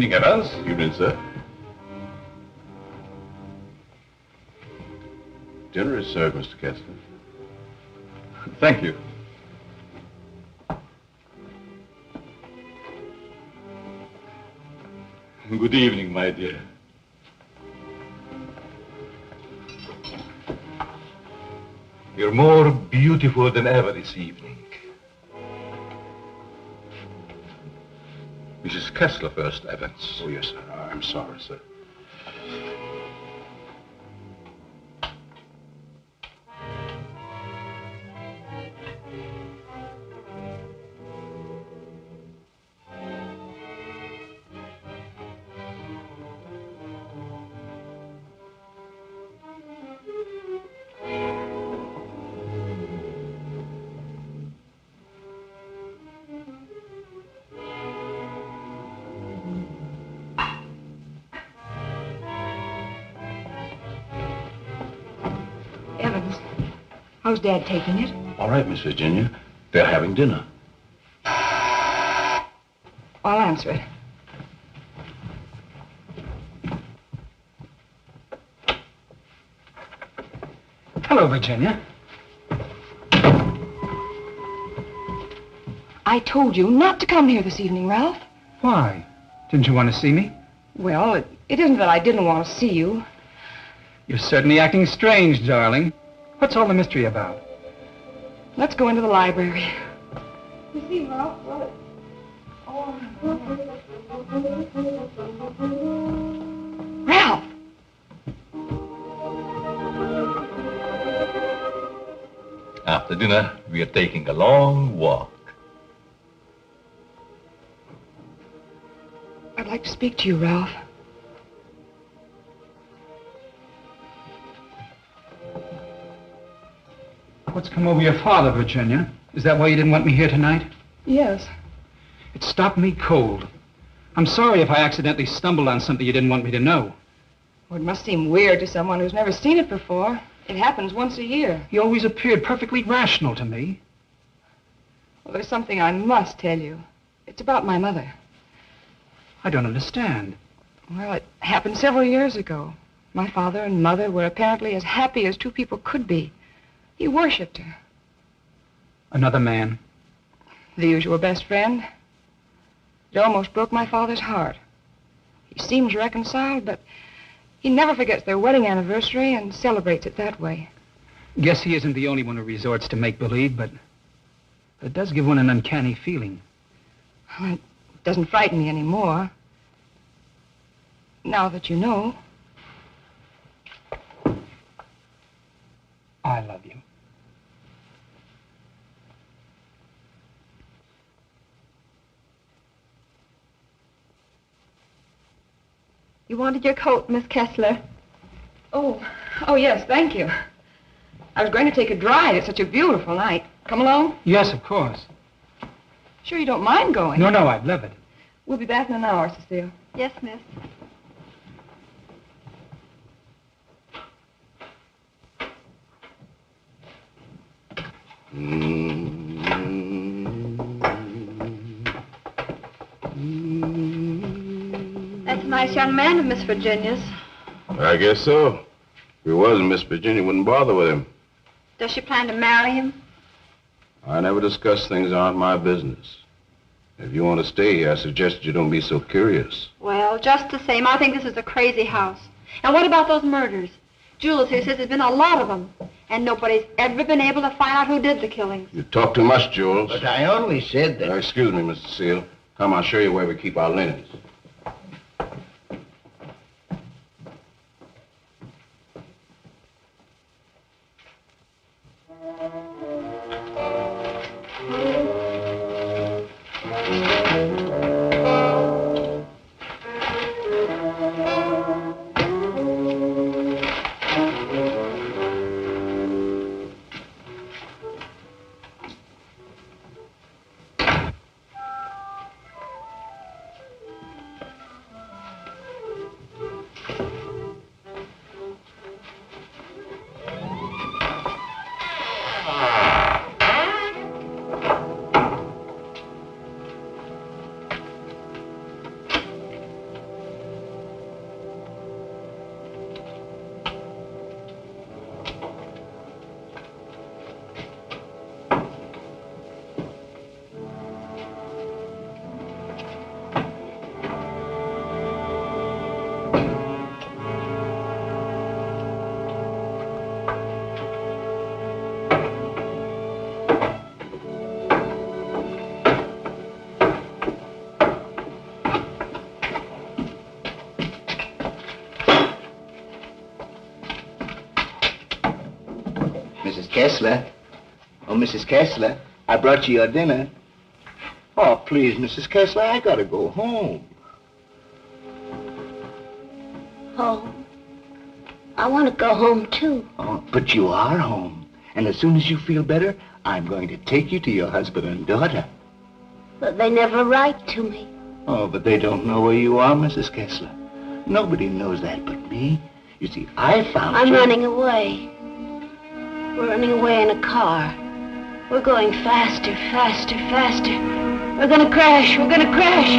evening, Evans. Evening, sir. Dinner is served, Mr. Kessler. Thank you. Good evening, my dear. You're more beautiful than ever this evening. Mrs. Kessler first, Evans. Oh, yes, sir. I'm sorry, sir. Evans, how's Dad taking it? All right, Miss Virginia. They're having dinner. I'll answer it. Hello, Virginia. I told you not to come here this evening, Ralph. Why? Didn't you want to see me? Well, it isn't that I didn't want to see you. You're certainly acting strange, darling. What's all the mystery about? Let's go into the library. You see, Ralph, well, Ralph! After dinner, we are taking a long walk. I'd like to speak to you, Ralph. What's come over your father, Virginia? Is that why you didn't want me here tonight? Yes. It stopped me cold. I'm sorry if I accidentally stumbled on something you didn't want me to know. Well, it must seem weird to someone who's never seen it before. It happens once a year. You always appeared perfectly rational to me. Well, there's something I must tell you. It's about my mother. I don't understand. Well, it happened several years ago. My father and mother were apparently as happy as two people could be. He worshipped her. Another man? The usual best friend. It almost broke my father's heart. He seems reconciled, but he never forgets their wedding anniversary and celebrates it that way. Guess he isn't the only one who resorts to make-believe, but it does give one an uncanny feeling. Well, it doesn't frighten me anymore. Now that you know. I love you. You wanted your coat, Miss Kessler. Oh, yes, thank you. I was going to take a drive. It's such a beautiful night. Come along? Yes, of course. Sure you don't mind going? No, I'd love it. We'll be back in an hour, Cecile. Yes, miss. That's a nice young man of Miss Virginia's. I guess so. If he wasn't, Miss Virginia wouldn't bother with him. Does she plan to marry him? I never discuss things that aren't my business. If you want to stay here, I suggest you don't be so curious. Well, just the same, I think this is a crazy house. And what about those murders? Jules here says there's been a lot of them, and nobody's ever been able to find out who did the killings. You talk too much, Jules. But I only said that... Excuse me, Mr. Seal. Come, I'll show you where we keep our linens. Kessler. Oh, Mrs. Kessler, I brought you your dinner. Oh, please, Mrs. Kessler, I gotta go home. Home? I want to go home, too. Oh, but you are home. And as soon as you feel better, I'm going to take you to your husband and daughter. But they never write to me. Oh, but they don't know where you are, Mrs. Kessler. Nobody knows that but me. You see, I found I'm you. running away. We're running away in a car. We're going faster, faster, faster. We're gonna crash. We're gonna crash.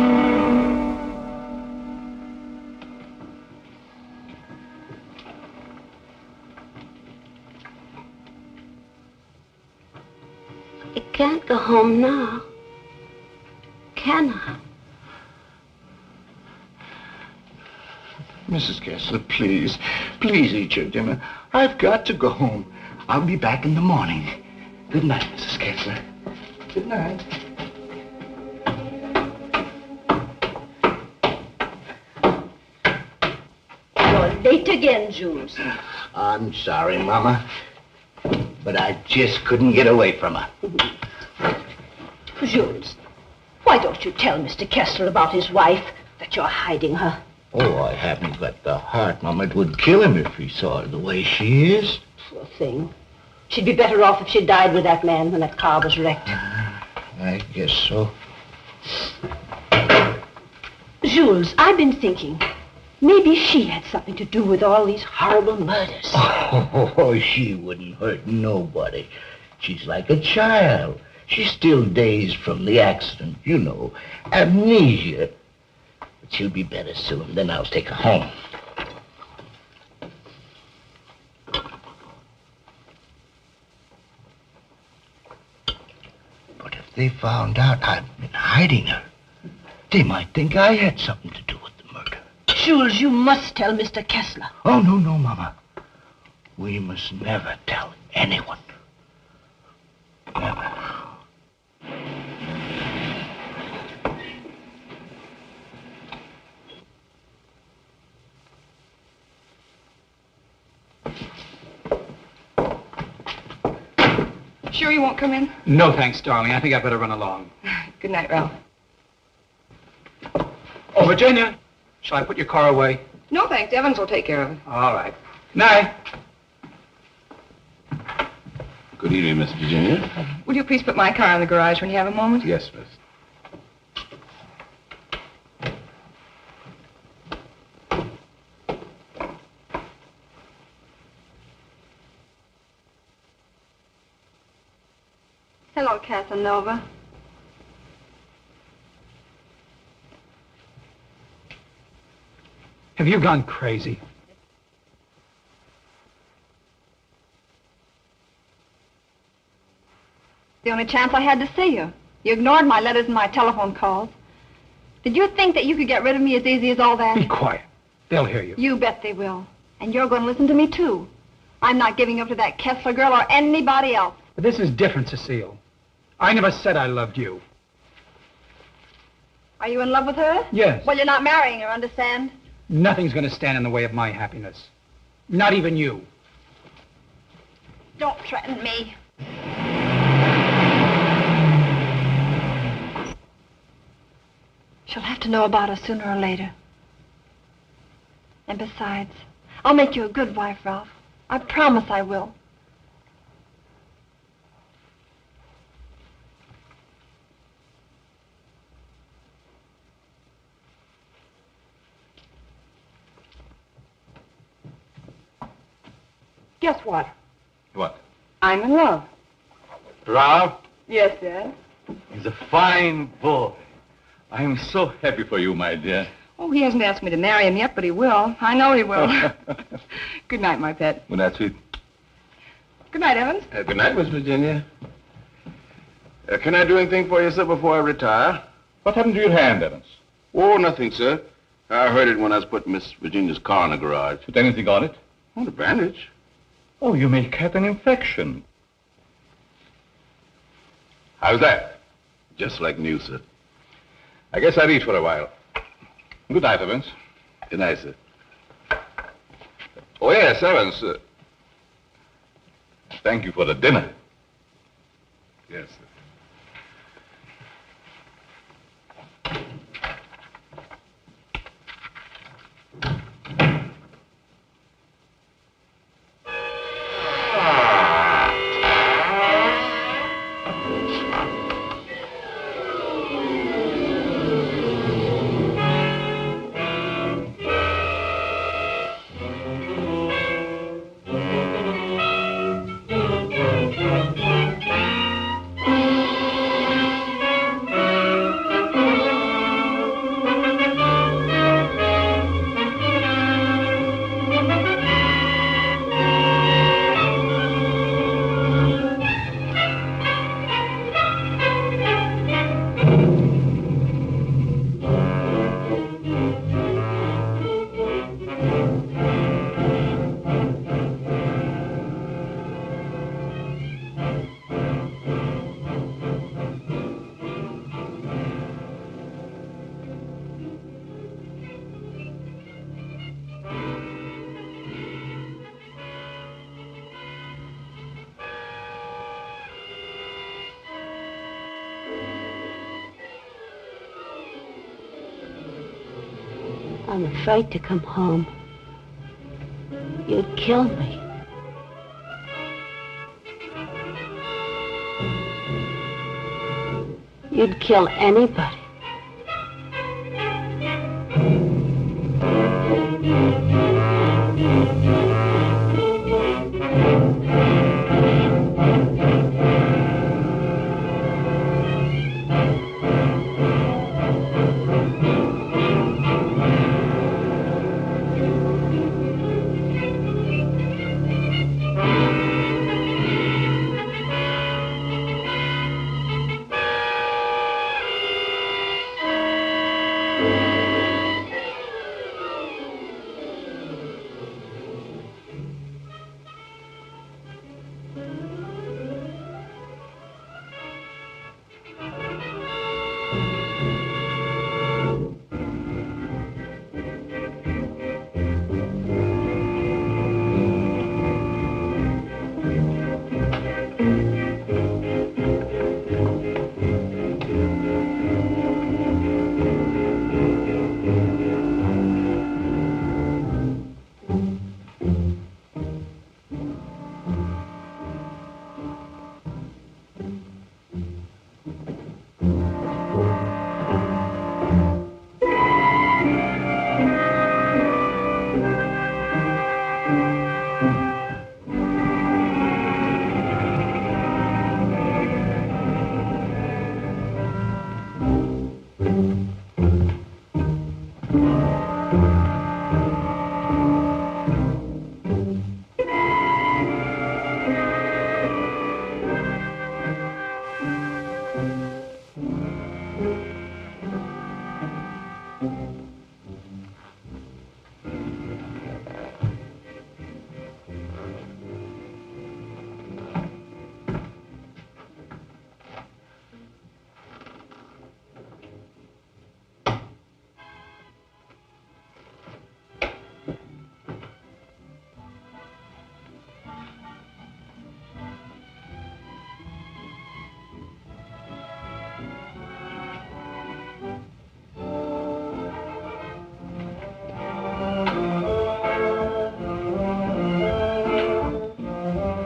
I can't go home now. Can I? Mrs. Kessler, please. Please eat your dinner. I've got to go home. I'll be back in the morning. Good night, Mrs. Kessler. Good night. You're late again, Jules. I'm sorry, Mama. But I just couldn't get away from her. Jules, why don't you tell Mr. Kessler about his wife, that you're hiding her? Oh, I haven't got the heart, Mama. It would kill him if he saw her the way she is. Poor thing. She'd be better off if she died with that man when that car was wrecked. I guess so. Jules, I've been thinking, maybe she had something to do with all these horrible murders. Oh, she wouldn't hurt nobody. She's like a child. She's still dazed from the accident, you know, amnesia. But she'll be better soon. Then I'll take her home. But if they found out I'd been hiding her, they might think I had something to do with the murder. Jules, you must tell Mr. Kessler. Oh, no, Mama. We must never tell anyone. Never. Sure you won't come in? No, thanks, darling. I think I better run along. Good night, Ralph. Oh, Virginia, shall I put your car away? No, thanks. Evans will take care of it. All right. Night. Good evening, Miss Virginia. Would you please put my car in the garage when you have a moment? Yes, miss. Hello, Casanova. Have you gone crazy? The only chance I had to see you. You ignored my letters and my telephone calls. Did you think that you could get rid of me as easy as all that? Be quiet. They'll hear you. You bet they will. And you're going to listen to me, too. I'm not giving up to that Kessler girl or anybody else. But this is different, Cecile. I never said I loved you. Are you in love with her? Yes. Well, you're not marrying her, understand? Nothing's going to stand in the way of my happiness. Not even you. Don't threaten me. She'll have to know about us sooner or later. And besides, I'll make you a good wife, Ralph. I promise I will. Guess what? What? I'm in love. Ralph? Yes, Dad. He's a fine boy. I am so happy for you, my dear. Oh, he hasn't asked me to marry him yet, but he will. I know he will. Good night, my pet. Good night, sweet. Good night, Evans. Good night, Miss Virginia. Can I do anything for you, sir, before I retire? What happened to your hand, Evans? Oh, nothing, sir. I heard it when I was putting Miss Virginia's car in the garage. Put anything on it? Oh, the bandage. Oh, you may get an infection. How's that? Just like new, sir. I guess I'll eat for a while. Good night, Evans. Good night, sir. Oh, yes, Evans. must thank you for the dinner. Yes, sir. I'm afraid to come home. You'd kill me. You'd kill anybody.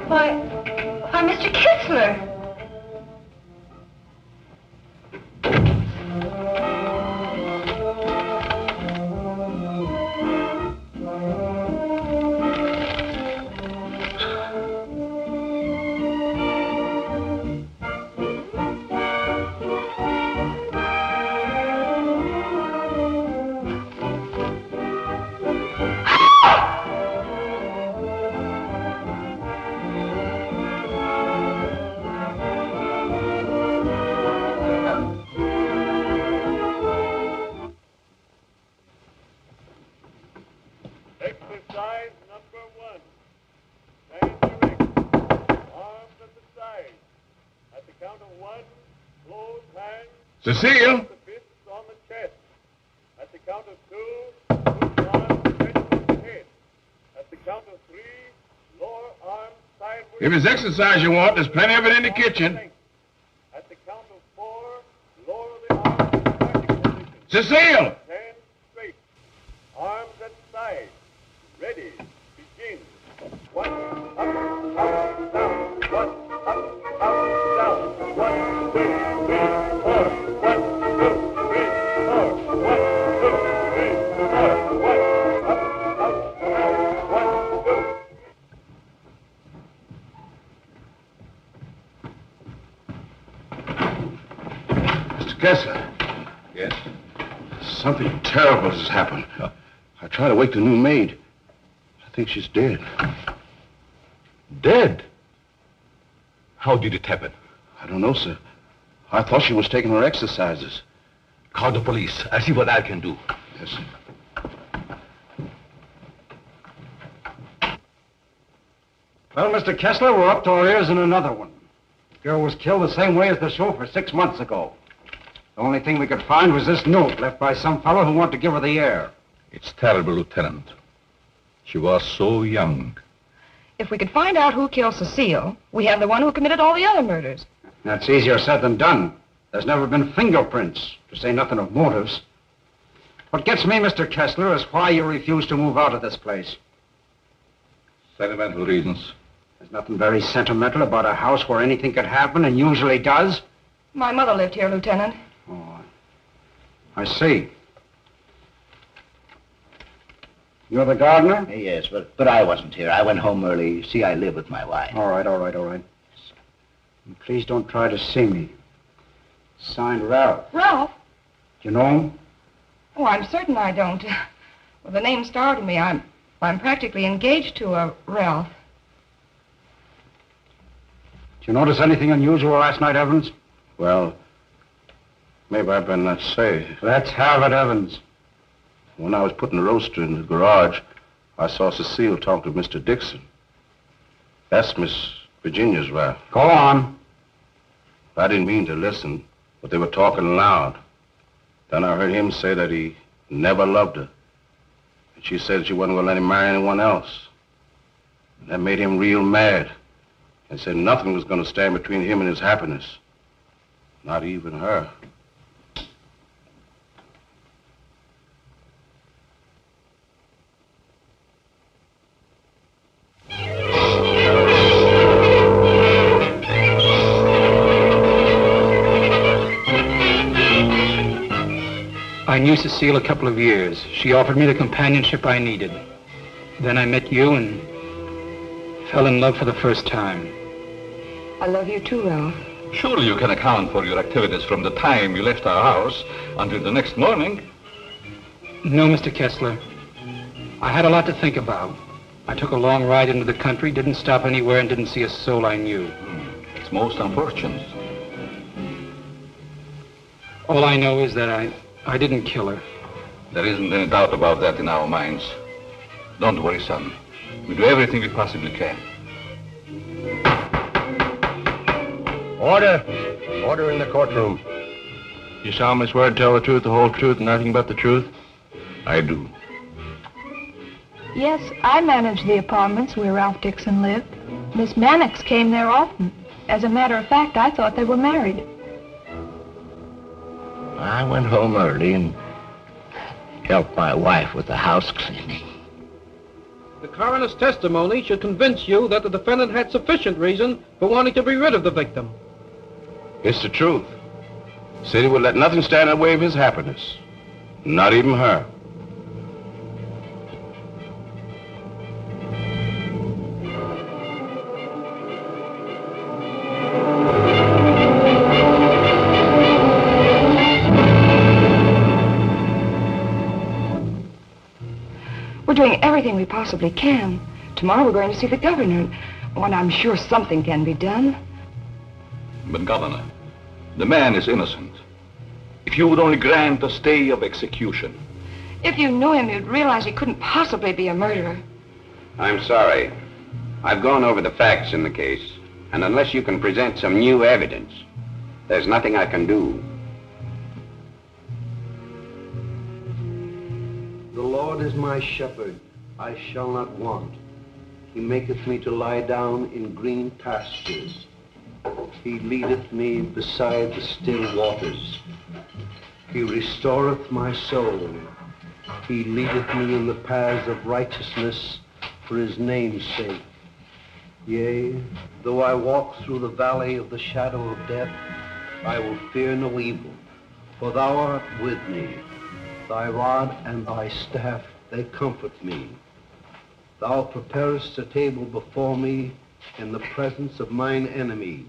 Why, Mr. Kitzler. Exercise number 1. Stand erect. Arms at the side. At the count of 1, close hands. Cecile! The fists on the chest. At the count of 2, push arms stretched from the head. At the count of 3, lower arms If it's exercise you want, there's plenty of it in the kitchen. At the count of 4, lower the arms to starting position. Cecile! Stand straight. Arms at side. Ready. Begin. 1, up, down. 1, up, down. 1, 2, 3, 4. 1, 2, 3, 4. 1, 2, 3, 4. 1, up, down. 1, 2. Mr. Kessler. Yes? Something terrible has happened. I tried to wake the new maid. I think she's dead. Dead? How did it happen? I don't know, sir. I thought she was taking her exercises. Call the police. I'll see what I can do. Yes, sir. Well, Mr. Kessler, we're up to our ears in another one. The girl was killed the same way as the chauffeur 6 months ago. The only thing we could find was this note left by some fellow who wanted to give her the air. It's terrible, Lieutenant. She was so young. If we could find out who killed Cecile, we have the one who committed all the other murders. That's easier said than done. There's never been fingerprints, to say nothing of motives. What gets me, Mr. Kessler, is why you refuse to move out of this place. Sentimental reasons. There's nothing very sentimental about a house where anything could happen and usually does. My mother lived here, Lieutenant. Oh, I see. You're the gardener? Yes, but I wasn't here. I went home early. You see, I live with my wife. All right. And please don't try to see me. Signed, Ralph. Ralph? Do you know him? Oh, I'm certain I don't. Well, the name startled me. I'm practically engaged to a Ralph. Did you notice anything unusual last night, Evans? Well, maybe I better not say. Let's have it, Evans. When I was putting the roaster in the garage, I saw Cecile talk to Mr. Dixon. That's Miss Virginia's wife. Go on. I didn't mean to listen, but they were talking loud. Then I heard him say that he never loved her. And she said she wasn't going to let him marry anyone else. And that made him real mad. And said nothing was going to stand between him and his happiness. Not even her. I knew Cecile a couple of years. She offered me the companionship I needed. Then I met you and fell in love for the first time. I love you too, Ralph. Surely you can account for your activities from the time you left our house until the next morning. No, Mr. Kessler. I had a lot to think about. I took a long ride into the country, didn't stop anywhere, and didn't see a soul I knew. It's most unfortunate. All I know is that I didn't kill her. There isn't any doubt about that in our minds. Don't worry, son. We do everything we possibly can. Order! Order in the courtroom. You solemnly swear to tell the truth, the whole truth, and nothing but the truth? I do. Yes, I managed the apartments where Ralph Dixon lived. Miss Mannix came there often. As a matter of fact, I thought they were married. I went home early and helped my wife with the house cleaning. The coroner's testimony should convince you that the defendant had sufficient reason for wanting to be rid of the victim. It's the truth. Said he would let nothing stand in the way of his happiness. Not even her. We're doing everything we possibly can. Tomorrow we're going to see the governor. Oh, and I'm sure something can be done. But, Governor, the man is innocent. If you would only grant a stay of execution. If you knew him, you'd realize he couldn't possibly be a murderer. I'm sorry. I've gone over the facts in the case, and unless you can present some new evidence, there's nothing I can do. The Lord is my shepherd, I shall not want. He maketh me to lie down in green pastures. He leadeth me beside the still waters. He restoreth my soul. He leadeth me in the paths of righteousness for his name's sake. Yea, though I walk through the valley of the shadow of death, I will fear no evil, for thou art with me. Thy rod and thy staff, they comfort me. Thou preparest a table before me in the presence of mine enemies.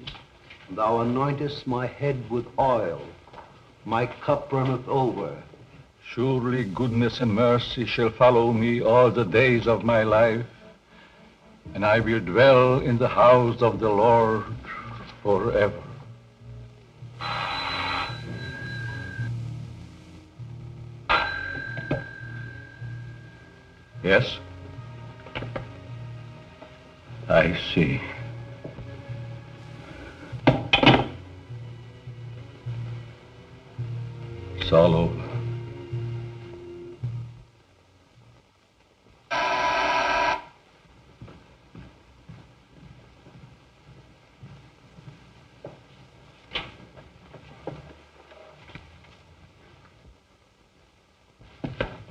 Thou anointest my head with oil. My cup runneth over. Surely goodness and mercy shall follow me all the days of my life, and I will dwell in the house of the Lord forever. Yes? I see. It's all over.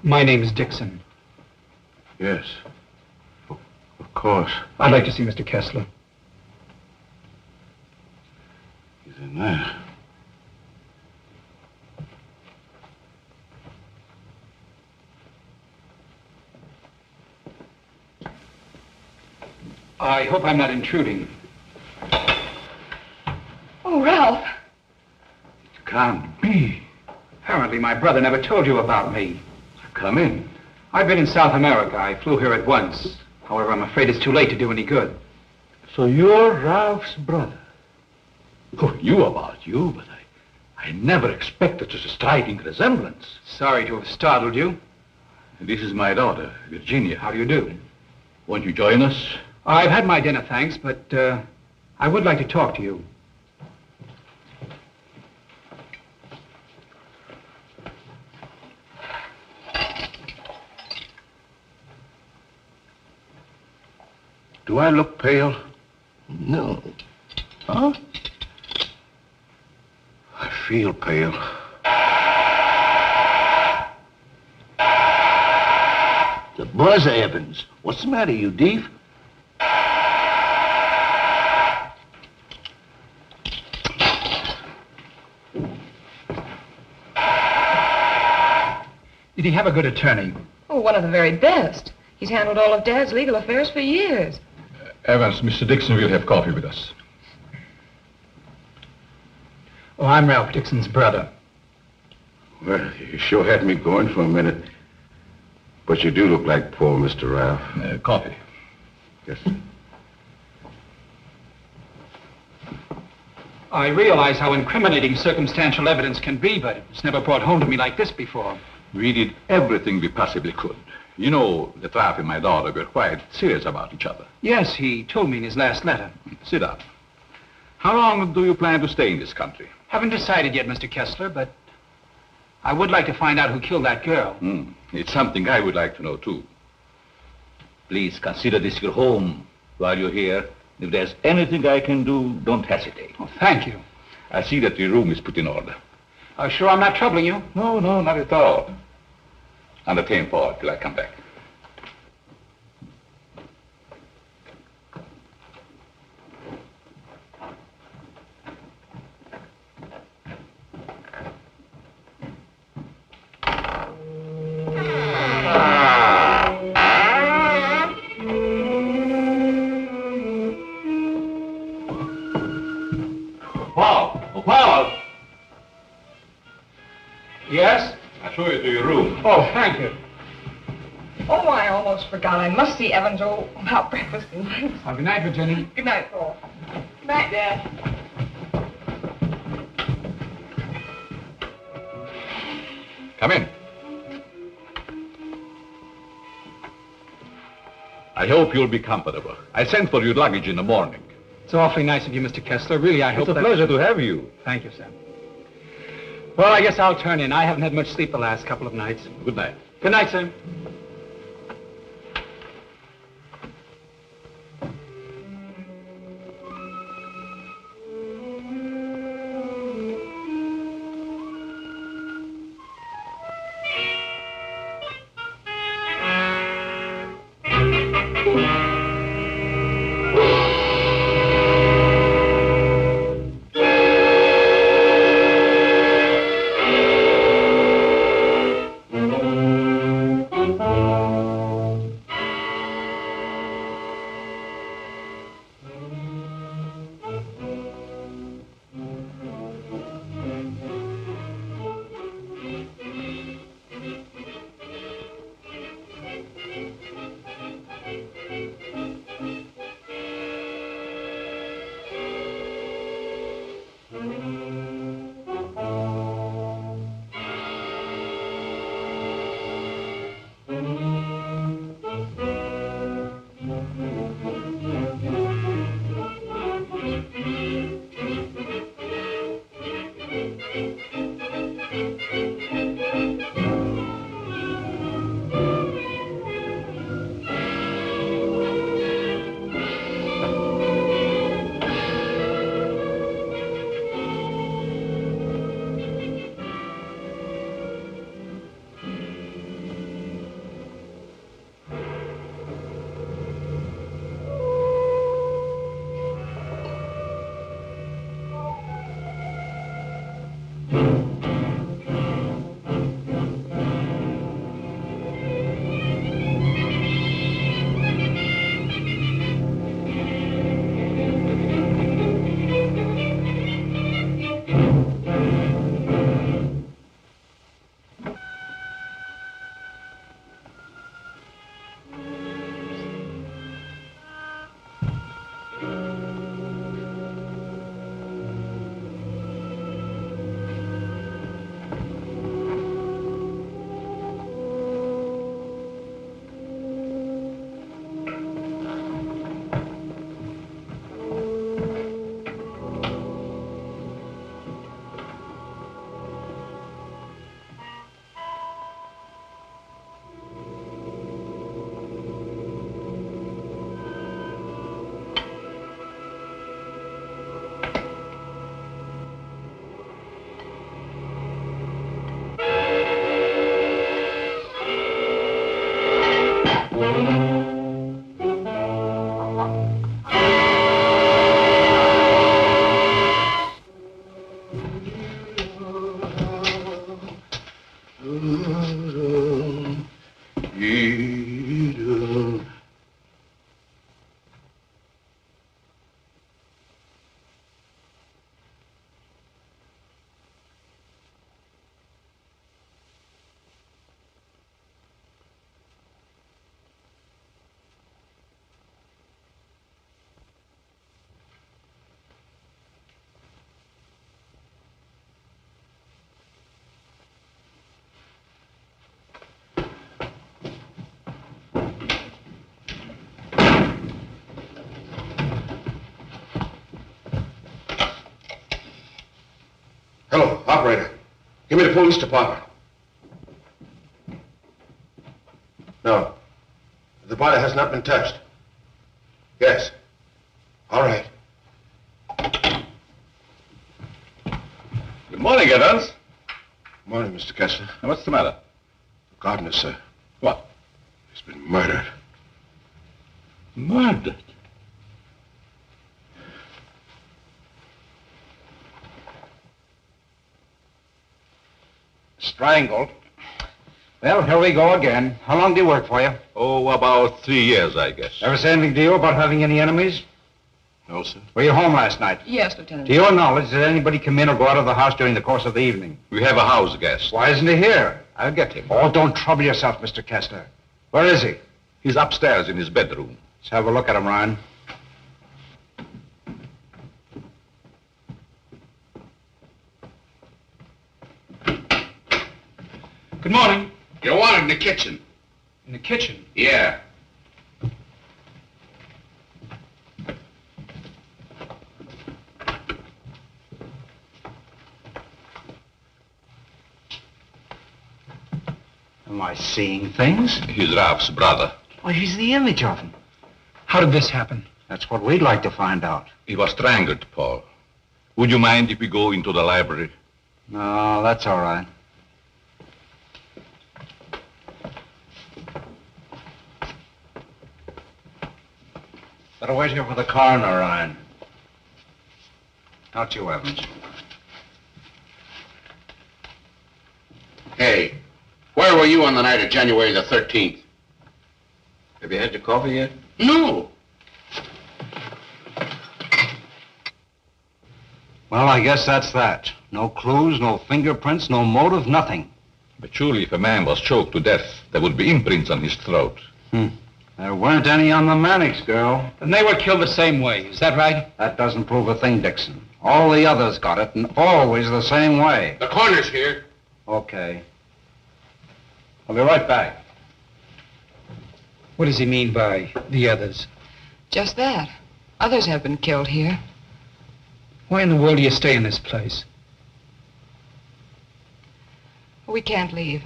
My name is Dixon. Yes. Of course. I'd like to see Mr. Kessler. He's in there. I hope I'm not intruding. Oh, Ralph. It can't be. Apparently my brother never told you about me. Come in. I've been in South America. I flew here at once. However, I'm afraid it's too late to do any good. So you're Ralph's brother? Who knew about you, but I never expected such a striking resemblance. Sorry to have startled you. This is my daughter, Virginia. How do you do? Won't you join us? I've had my dinner, thanks, but I would like to talk to you. Do I look pale? No. Huh? I feel pale. The buzz, Evans. What's the matter, you deef? Did he have a good attorney? Oh, one of the very best. He's handled all of Dad's legal affairs for years. Evans, Mr. Dixon will have coffee with us. Oh, I'm Ralph Dixon's brother. Well, you sure had me going for a minute. But you do look like poor Mr. Ralph. Coffee. Yes. I realize how incriminating circumstantial evidence can be, but it's never brought home to me like this before. We did everything we possibly could. You know, that Ralph and my daughter were quite serious about each other. Yes, he told me in his last letter. Sit down. How long do you plan to stay in this country? Haven't decided yet, Mr. Kessler, but I would like to find out who killed that girl. It's something I would like to know, too. Please consider this your home while you're here. If there's anything I can do, don't hesitate. Oh, thank you. I see that your room is put in order. Sure I'm not troubling you? No, not at all. Entertain forward till I come back. Paul! Yes? I'll show you to your room. Oh, thank you. Oh, I almost forgot. I must see Evans about breakfast. Good night, Virginia. Good night, Paul. Good night, Dad. Come in. I hope you'll be comfortable. I sent for your luggage in the morning. It's awfully nice of you, Mr. Kessler. Really, I hope It's a pleasure to have you. Thank you, sir. Well, I guess I'll turn in. I haven't had much sleep the last couple of nights. Good night. Good night, sir. Hello, operator. Give me the police department. No. The body has not been touched. Yes. All right. Good morning, Evans. Good morning, Mr. Kessler. What's the matter? The gardener, sir. What? He's been murdered. Murdered? Strangled. Well, here we go again. How long do you work for you? Oh, about 3 years, I guess. Ever say anything to you about having any enemies? No, sir. Were you home last night? Yes, Lieutenant. To your knowledge, did anybody come in or go out of the house during the course of the evening? We have a house guest. Why isn't he here? I'll get him. Oh, don't trouble yourself, Mr. Kessler. Where is he? He's upstairs in his bedroom. Let's have a look at him, Ryan. Good morning. You're wanted in the kitchen. In the kitchen? Yeah. Am I seeing things? He's Ralph's brother. Why, he's the image of him. How did this happen? That's what we'd like to find out. He was strangled, Paul. Would you mind if we go into the library? No, that's all right. Better wait here for the coroner, Ryan. Not you, Evans. Hey, where were you on the night of January the 13th? Have you had your coffee yet? No. Well, I guess that's that. No clues, no fingerprints, no motive, nothing. But surely if a man was choked to death, there would be imprints on his throat. There weren't any on the Mannix girl. And they were killed the same way, is that right? That doesn't prove a thing, Dixon. All the others got it, and always the same way. The coroner's here. Okay. I'll be right back. What does he mean by the others? Just that. Others have been killed here. Why in the world do you stay in this place? We can't leave.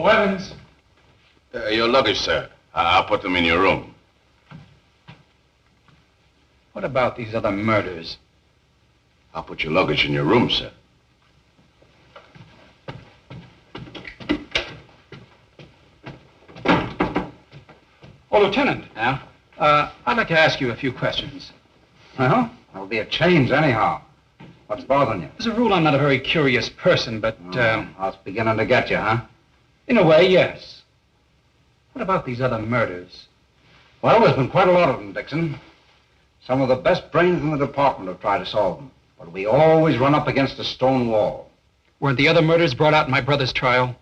Oh, Evans. Your luggage, sir. I'll put them in your room. What about these other murders? I'll put your luggage in your room, sir. Oh, Lieutenant. Yeah? I'd like to ask you a few questions. Well, there'll be a change anyhow. What's bothering you? As a rule, I'm not a very curious person, but, I was beginning to get you, huh? in a way, yes. What about these other murders? Well, there's been quite a lot of them, Dixon. Some of the best brains in the department have tried to solve them. But we always run up against a stone wall. Weren't the other murders brought out in my brother's trial?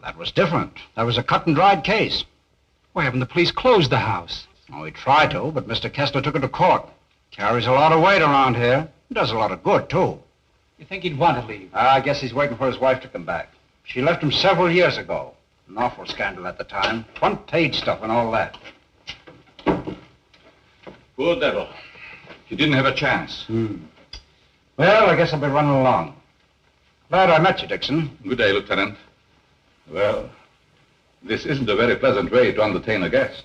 That was different. That was a cut-and-dried case. Why haven't the police closed the house? Oh, we tried to, but Mr. Kessler took it to court. Carries a lot of weight around here. Does a lot of good, too. You think he'd want to leave? I guess he's waiting for his wife to come back. She left him several years ago. An awful scandal at the time. Front-page stuff and all that. Poor devil. He didn't have a chance. Well, I guess I'll be running along. Glad I met you, Dixon. Good day, Lieutenant. Well, this isn't a very pleasant way to entertain a guest.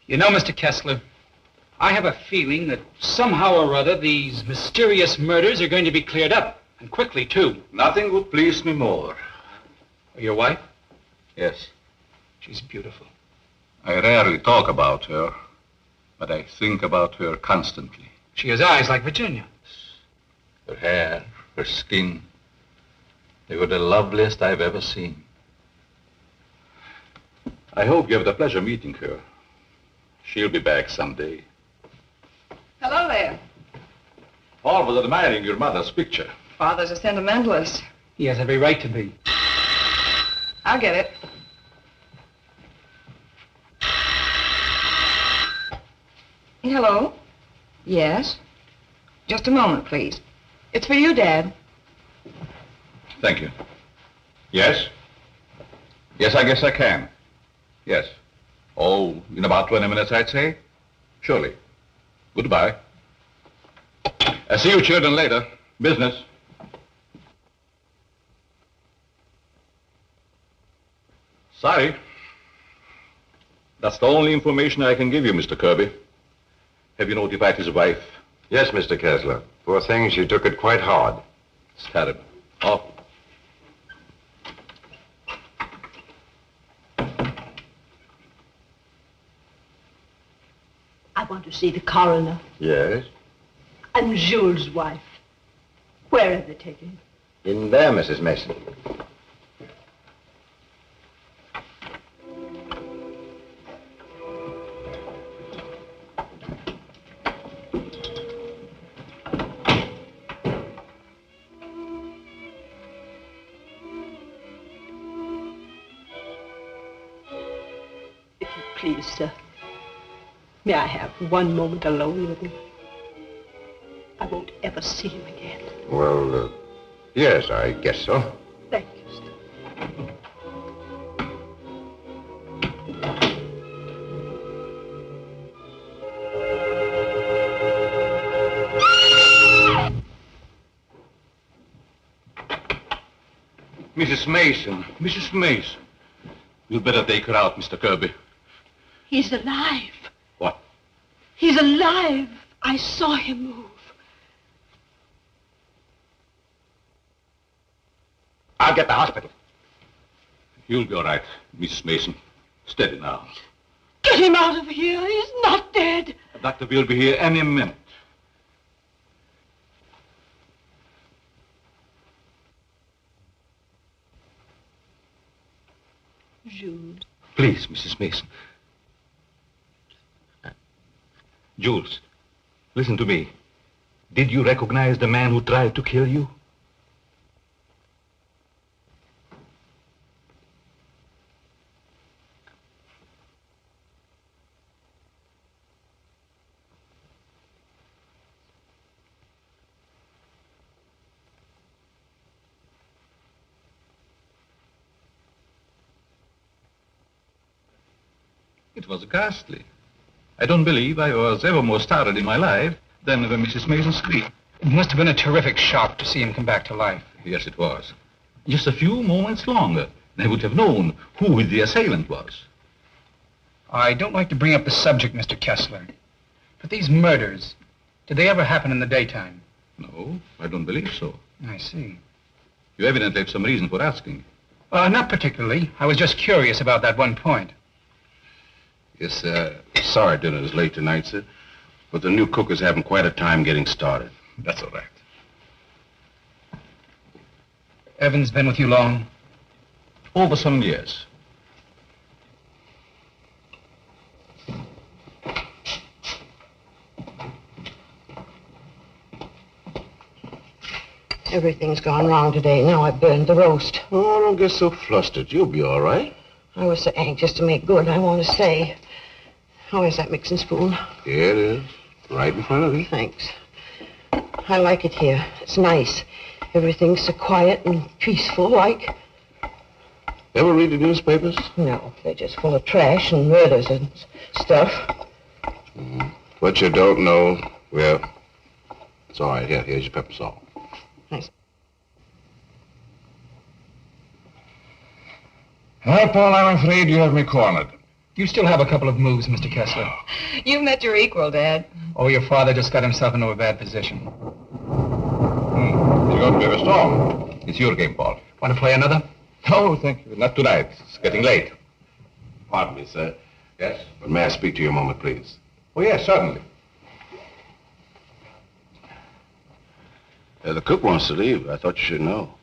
You know, Mr. Kessler, I have a feeling that somehow or other these mysterious murders are going to be cleared up, and quickly, too. Nothing would please me more. Your wife? Yes. She's beautiful. I rarely talk about her, but I think about her constantly. She has eyes like Virginia. Her hair, her skin, they were the loveliest I've ever seen. I hope you have the pleasure meeting her. She'll be back someday. Hello there. Paul was admiring your mother's picture. Father's a sentimentalist. He has every right to be. I'll get it. Hello? Yes? Just a moment, please. It's for you, Dad. Thank you. Yes? Yes, I guess I can. Yes. Oh, in about 20 minutes, I'd say. Surely. Goodbye. I'll see you children later. Business. Sorry. That's the only information I can give you, Mr. Kirby. Have you notified his wife? Yes, Mr. Kessler. Poor thing, she took it quite hard. It's terrible. Oh. I want to see the coroner Yes? and Jules' wife. Where have they taken him? In there, Mrs. Mason. If you please, sir. May I have one moment alone with him? I won't ever see him again. Well, yes, I guess so. Thank you, sir. Mrs. Mason. Mrs. Mason. You'd better take her out, Mr. Kirby. He's alive. What? He's alive. I saw him move. I'll get the hospital. You'll be all right, Mrs. Mason. Steady now. Get him out of here. He's not dead. The doctor will be here any minute. Jules. Please, Mrs. Mason. Jules, listen to me. Did you recognize the man who tried to kill you? It was ghastly. I don't believe I was ever more startled in my life than when Mrs. Mason screamed. It must have been a terrific shock to see him come back to life. Yes, it was. Just a few moments longer, and I would have known who the assailant was. I don't like to bring up the subject, Mr. Kessler, but these murders, did they ever happen in the daytime? No, I don't believe so. I see. You evidently have some reason for asking. Not particularly. I was just curious about that one point. Yes, sir. Sorry dinner is late tonight, sir. But the new cook is having quite a time getting started. That's all right. Evan's been with you long? Over some years. Everything's gone wrong today. Now I burned the roast. Oh, don't get so flustered. You'll be all right. I was so anxious to make good, I want to say. Oh, is that mixing spoon? Here it is. Right in front of you. Thanks. I like it here. It's nice. Everything's so quiet and peaceful, like. Ever read the newspapers? No, they're just full of trash and murders and stuff. What you don't know, well, it's all right. Here's your pepper salt. Thanks. Well, Paul, I'm afraid you have me cornered. You still have a couple of moves, Mr. Kessler. You've met your equal, Dad. Oh, your father just got himself into a bad position. You're going to be a storm. It's your game, Paul. Want to play another? No, thank you. Not tonight. It's getting late. Pardon me, sir. Yes? But may I speak to you a moment, please? Oh, yes, certainly. The cook wants to leave. I thought you should know.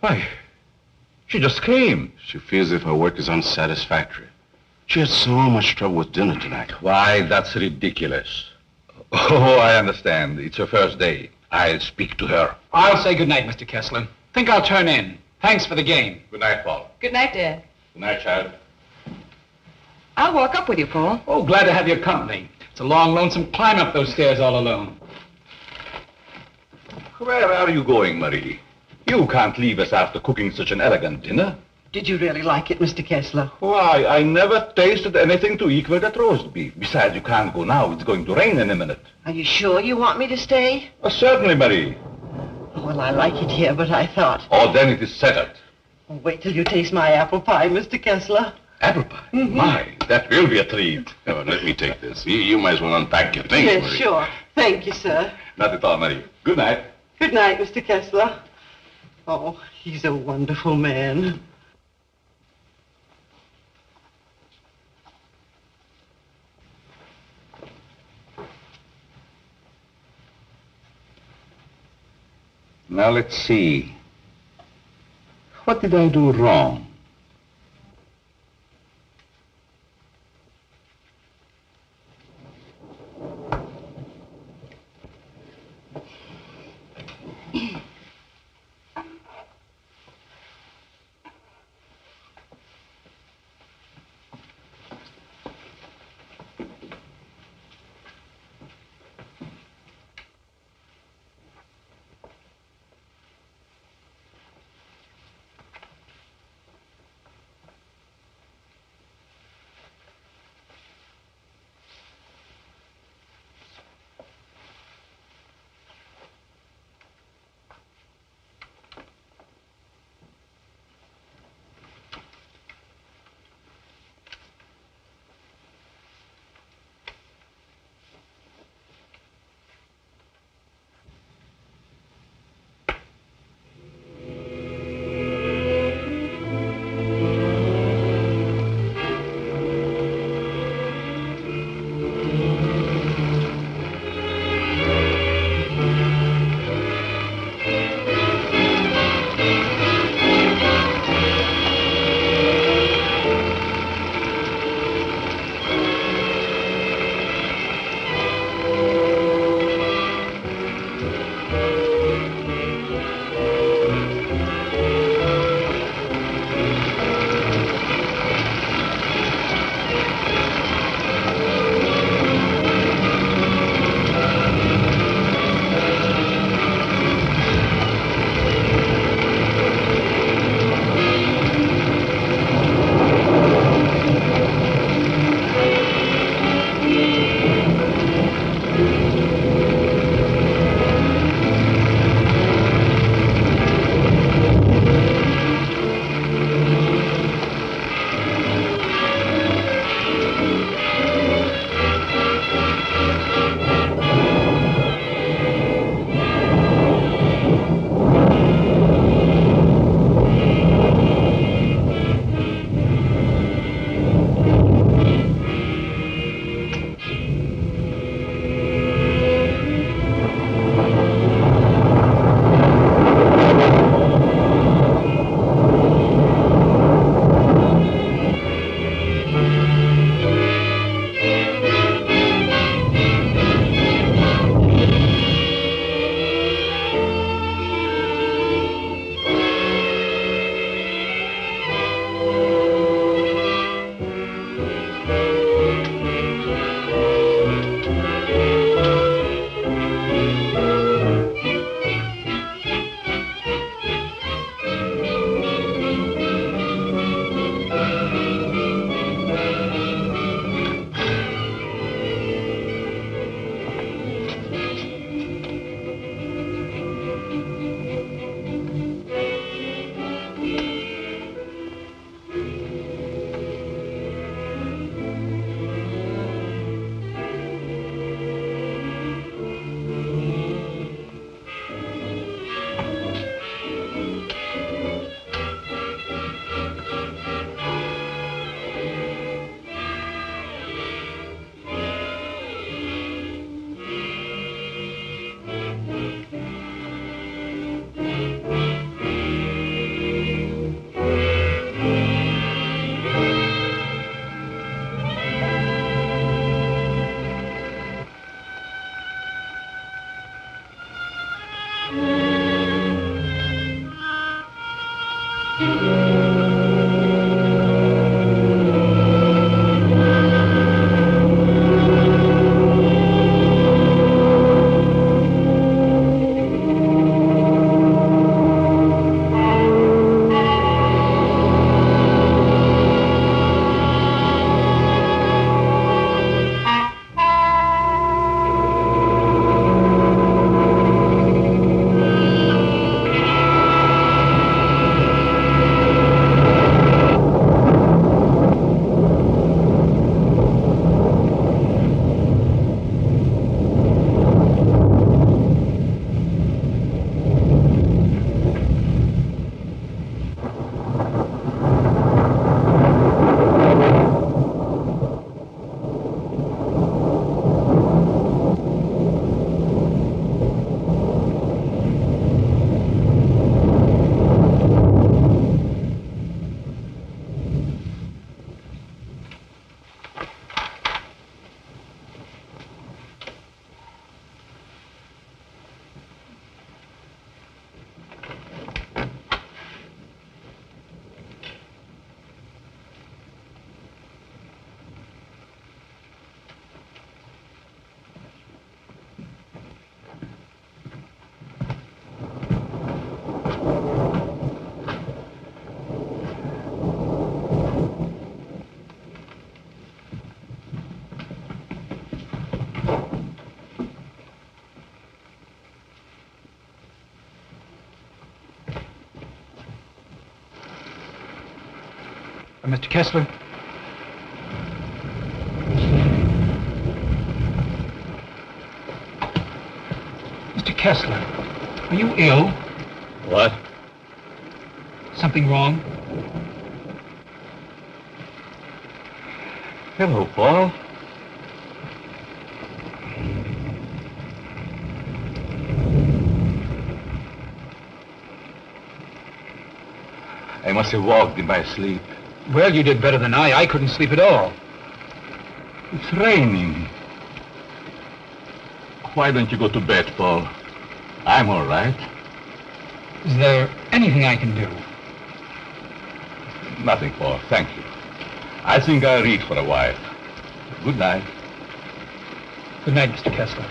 Why, she just came. She feels as if her work is unsatisfactory. She had so much trouble with dinner tonight. Why, that's ridiculous. Oh, I understand. It's her first day. I'll speak to her. I'll say good night, Mr. Kessler. Think I'll turn in. Thanks for the game. Good night, Paul. Good night, Dad. Good night, child. I'll walk up with you, Paul. Oh, glad to have your company. It's a long, lonesome climb up those stairs all alone. Where are you going, Marie? You can't leave us after cooking such an elegant dinner. Did you really like it, Mr. Kessler? Why, I never tasted anything to equal that roast beef. Besides, you can't go now. It's going to rain in a minute. Are you sure you want me to stay? Certainly, Marie. Well, I like it here, but I thought... Oh, then it is settled. Oh, wait till you taste my apple pie, Mr. Kessler. Apple pie? My, that will be a treat. Oh, let me take this. You might as well unpack your things, Yes, Marie. sure. Thank you, sir. Not at all, Marie. Good night. Good night, Mr. Kessler. Oh, he's a wonderful man. Now, let's see. What did I do wrong? Mr. Kessler? Mr. Kessler, are you ill? What? Something wrong? Hello, Paul. I must have walked in my sleep. Well, you did better than I. I couldn't sleep at all. It's raining. Why don't you go to bed, Paul? I'm all right. Is there anything I can do? Nothing, Paul. Thank you. I think I'll read for a while. Good night. Good night, Mr. Kessler.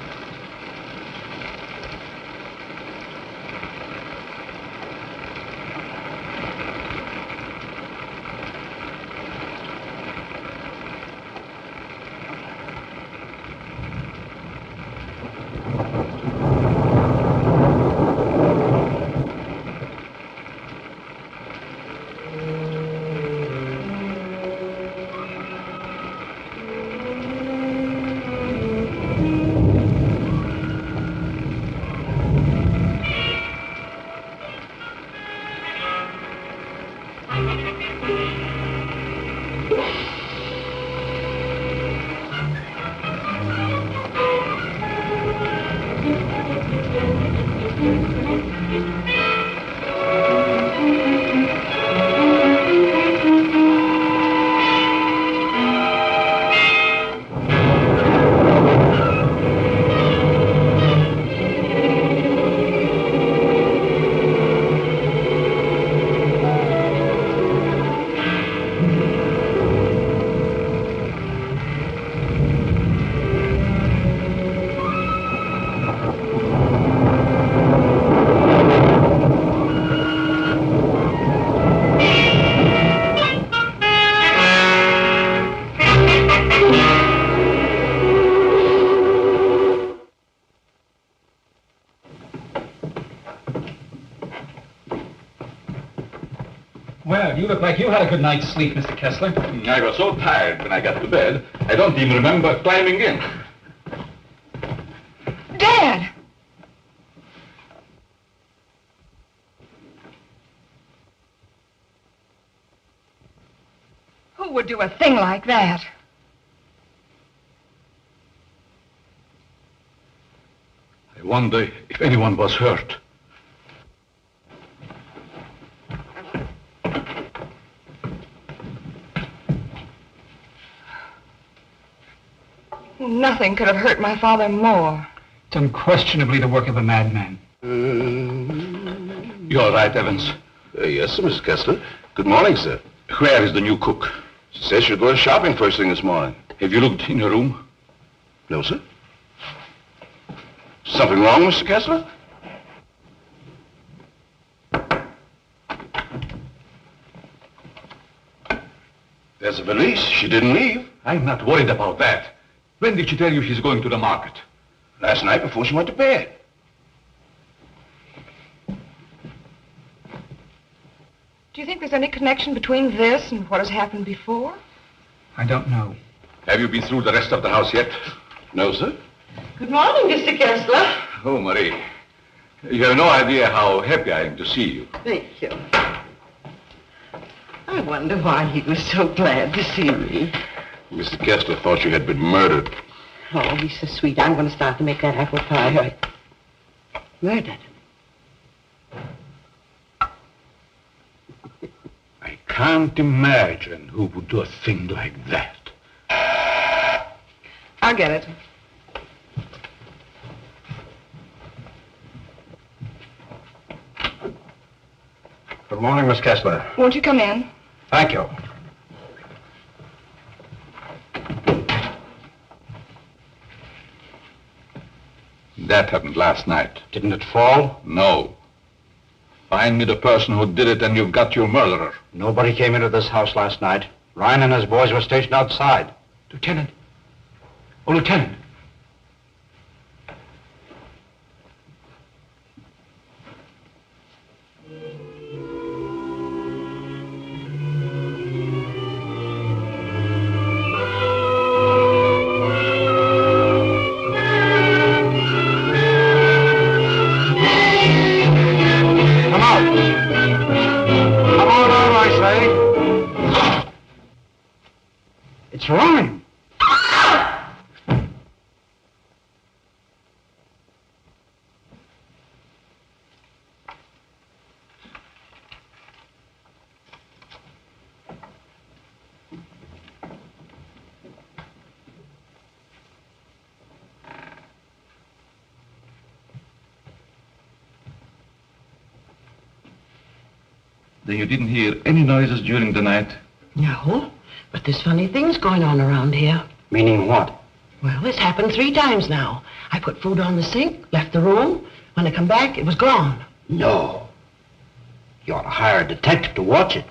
Well, you look like you had a good night's sleep, Mr. Kessler. I was so tired when I got to bed, I don't even remember climbing in. Dad! Who would do a thing like that? I wonder if anyone was hurt. Nothing could have hurt my father more. It's unquestionably the work of a madman. You're right, Evans. Yes, sir, Mr. Kessler. Good morning, sir. Where is the new cook? She says she'll go shopping first thing this morning. Have you looked in your room? No, sir. Something wrong, Mr. Kessler? There's a valise. She didn't leave. I'm not worried about that. When did she tell you she's going to the market? Last night before she went to bed. Do you think there's any connection between this and what has happened before? I don't know. Have you been through the rest of the house yet? No, sir. Good morning, Mr. Kessler. Oh, Marie. You have no idea how happy I am to see you. Thank you. I wonder why he was so glad to see me. Mr. Kessler thought you had been murdered. Oh, he's so sweet. I'm going to start to make that apple pie. Murdered? I can't imagine who would do a thing like that. I'll get it. Good morning, Miss Kessler. Won't you come in? Thank you. That happened last night. Didn't it fall? No. Find me the person who did it and you've got your murderer. Nobody came into this house last night. Ryan and his boys were stationed outside. Lieutenant. Oh, Lieutenant. It's Ryan. Then you didn't hear any noises during the night? No, but there's funny things going on around here. Meaning what? Well, this happened 3 times now. I put food on the sink, left the room. When I come back, it was gone. No. You ought to hire a detective to watch it.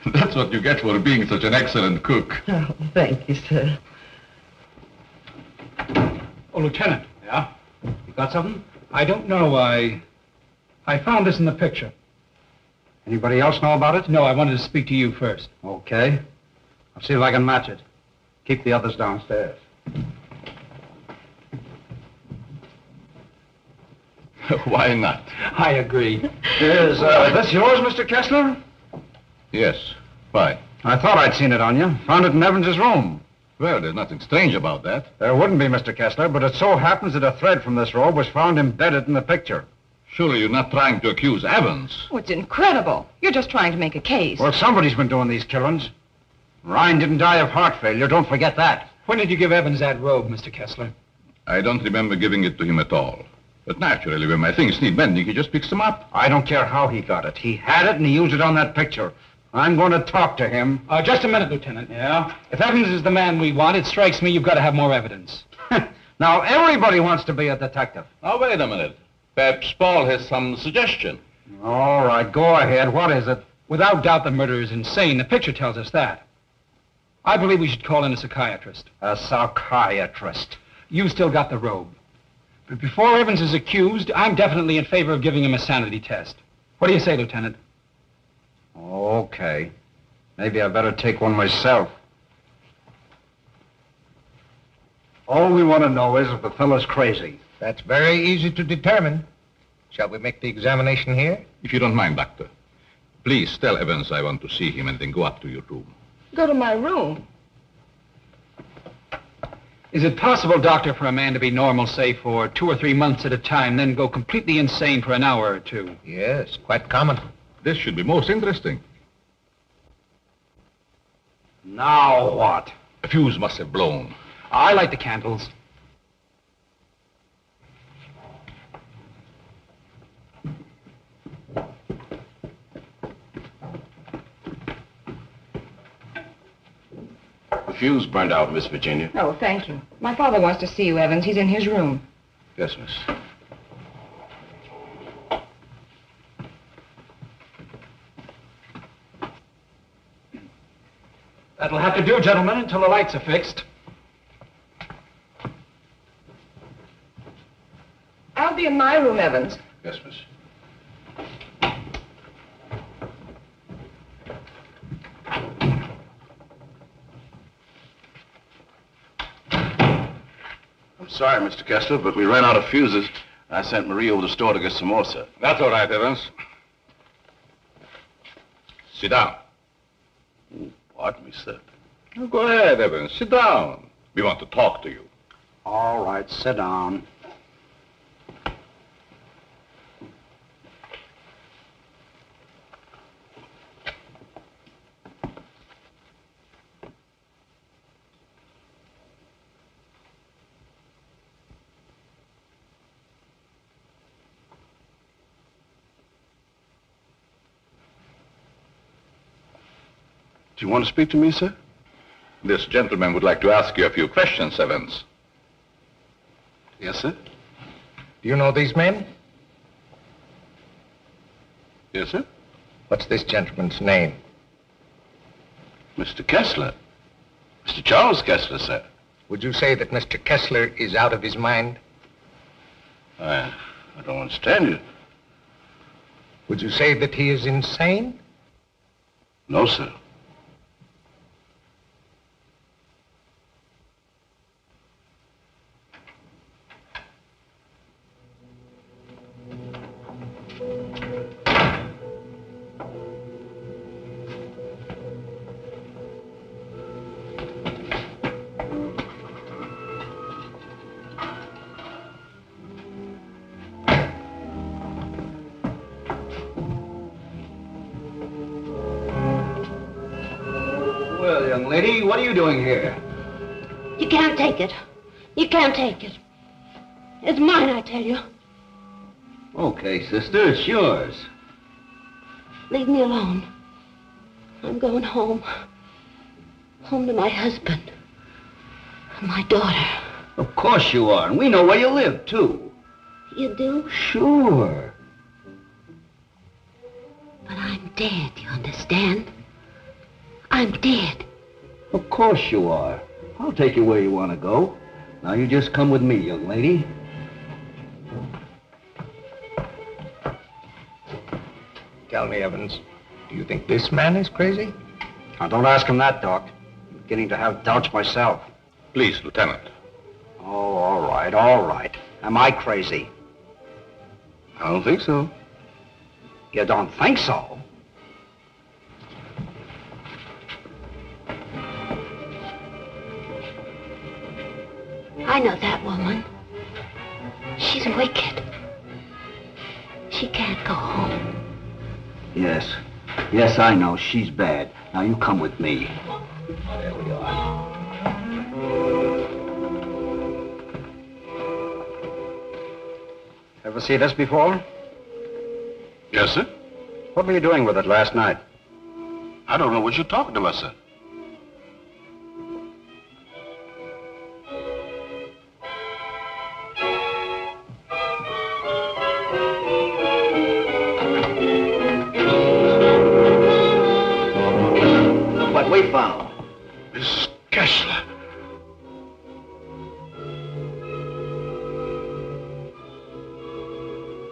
That's what you get for being such an excellent cook. Oh, thank you, sir. Oh, Lieutenant. Yeah? You got something? I don't know. I found this in the picture. Anybody else know about it? No, I wanted to speak to you first. Okay. I'll see if I can match it. Keep the others downstairs. Why not? I agree. Is this yours, Mr. Kessler? Yes. Why? I thought I'd seen it on you. Found it in Evans's room. Well, there's nothing strange about that. There wouldn't be, Mr. Kessler, but it so happens that a thread from this robe was found embedded in the picture. Surely you're not trying to accuse Evans. Oh, it's incredible. You're just trying to make a case. Well, somebody's been doing these killings. Ryan didn't die of heart failure. Don't forget that. When did you give Evans that robe, Mr. Kessler? I don't remember giving it to him at all. But naturally, when my things need mending, he just picks them up. I don't care how he got it. He had it and he used it on that picture. I'm going to talk to him. Just a minute, Lieutenant. Yeah? If Evans is the man we want, it strikes me you've got to have more evidence. Now, everybody wants to be a detective. Now, wait a minute. Perhaps Paul has some suggestion. All right, go ahead. What is it? Without doubt, the murderer is insane. The picture tells us that. I believe we should call in a psychiatrist. A psychiatrist? You still got the robe. But before Evans is accused, I'm definitely in favor of giving him a sanity test. What do you say, Lieutenant? Okay. Maybe I better take one myself. All we want to know is if the fellow's crazy. That's very easy to determine. Shall we make the examination here? If you don't mind, Doctor. Please tell Evans I want to see him and then go up to your room. Go to my room. Is it possible, Doctor, for a man to be normal, say, for 2 or 3 months at a time, then go completely insane for an hour or 2? Yes, quite common. This should be most interesting. Now what? A fuse must have blown. I light the candles. fuse burned out, Miss Virginia. Oh, thank you. My father wants to see you, Evans. He's in his room. Yes, miss. That'll have to do, gentlemen, until the lights are fixed. I'll be in my room, Evans. Yes, miss. I'm sorry, Mr. Kessler, but we ran out of fuses. I sent Marie over to the store to get some more, sir. That's all right, Evans. Sit down. Pardon me, sir. Oh, go ahead, Evans. Sit down. We want to talk to you. All right, sit down. Do you want to speak to me, sir? This gentleman would like to ask you a few questions, Evans. Yes, sir. Do you know these men? Yes, sir. What's this gentleman's name? Mr. Kessler. Mr. Charles Kessler, sir. Would you say that Mr. Kessler is out of his mind? I don't understand you. Would you say that he is insane? No, sir. Well, young lady, what are you doing here? You can't take it. You can't take it. It's mine, I tell you. Okay, sister, it's yours. Leave me alone. I'm going home. Home to my husband. And my daughter. Of course you are, and we know where you live, too. You do? Sure. But I'm dead, you understand? I'm dead. Of course you are. I'll take you where you want to go. Now you just come with me, young lady. Tell me, Evans, do you think this man is crazy? Now, don't ask him that, Doc. I'm beginning to have doubts myself. Please, Lieutenant. Oh, all right, all right. Am I crazy? I don't think so. You don't think so? I know that woman. She's wicked. She can't go home. Yes. Yes, I know. She's bad. Now you come with me. There we are. Ever see this before? Yes, sir. What were you doing with it last night? I don't know what you're talking about, sir. What we found. Miss Kessler.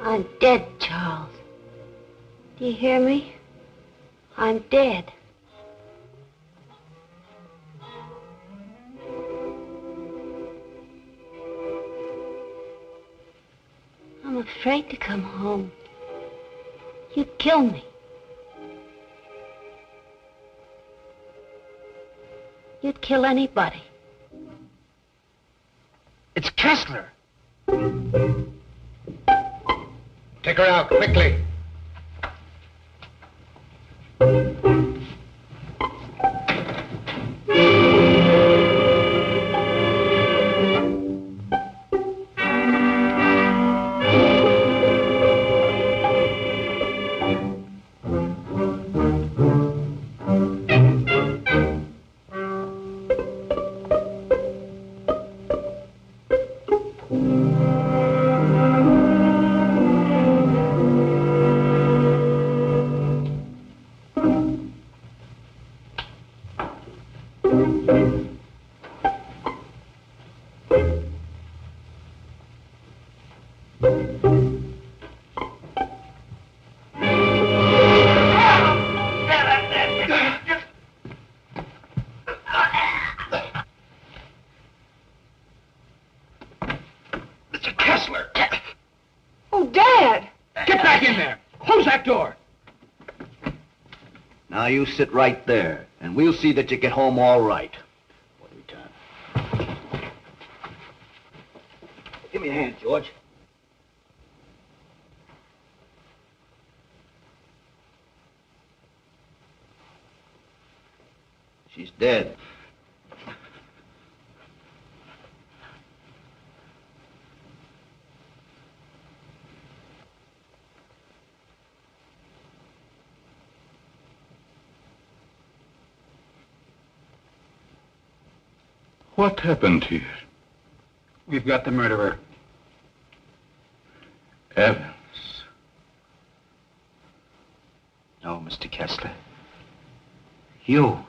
I'm dead, Charles. Do you hear me? I'm dead. I'm afraid to come home. You'd kill me. You'd kill anybody. It's Kessler. Take her out, quickly. Get back in there! Close that door! Now you sit right there, and we'll see that you get home all right. What do we turn? Give me a hand, George. She's dead. What happened here? We've got the murderer. Evans. No, Mr. Kessler. You.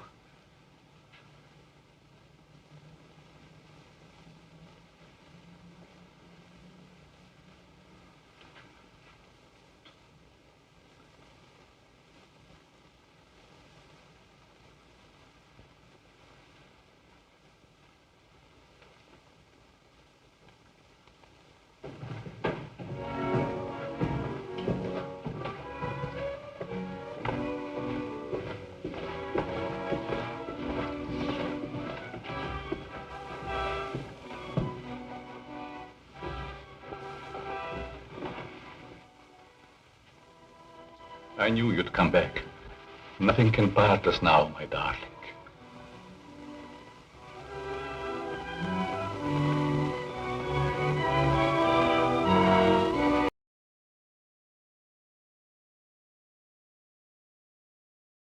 I knew you'd come back. Nothing can part us now, my darling.